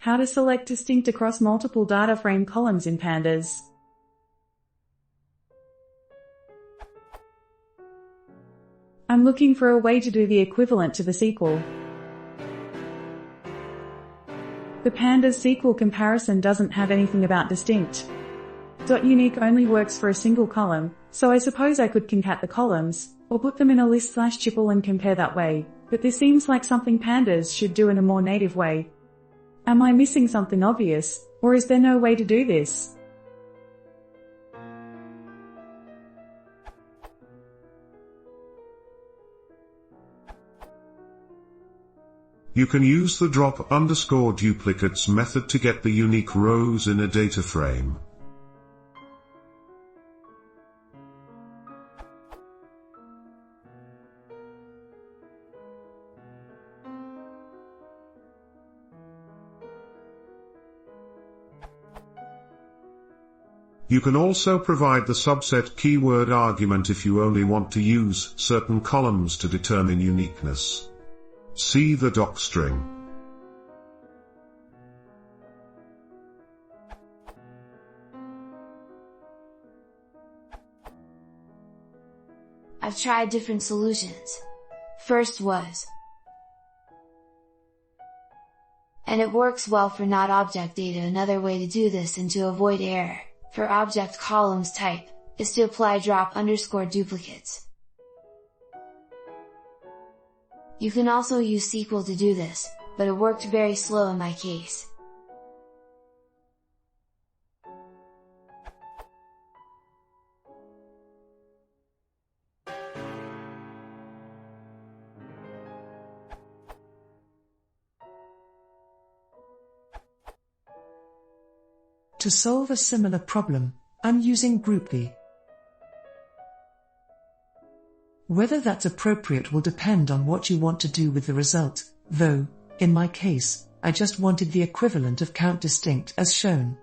How to select distinct across multiple data frame columns in pandas. I'm looking for a way to do the equivalent to the SQL. The pandas SQL comparison doesn't have anything about distinct. .unique only works for a single column, so I suppose I could concat the columns, or put them in a list/tuple and compare that way, but this seems like something pandas should do in a more native way. Am I missing something obvious, or is there no way to do this? You can use the drop_duplicates method to get the unique rows in a data frame. You can also provide the subset keyword argument if you only want to use certain columns to determine uniqueness. See the docstring. I've tried different solutions. First was, and it works well for not object data. Another way to do this and to avoid error, for object columns type, is to apply drop_duplicates. You can also use SQL to do this, but it worked very slow in my case. To solve a similar problem, I'm using groupby. Whether that's appropriate will depend on what you want to do with the result, though, in my case, I just wanted the equivalent of count distinct as shown.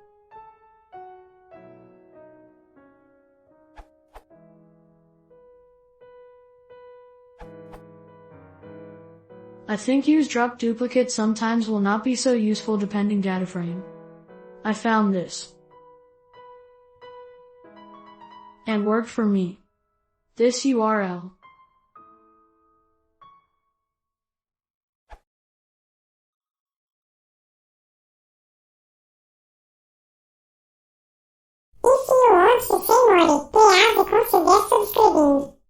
I think use drop duplicate sometimes will not be so useful depending data frame. I found this and worked for me. This URL If you want to see more details, consider subscribing.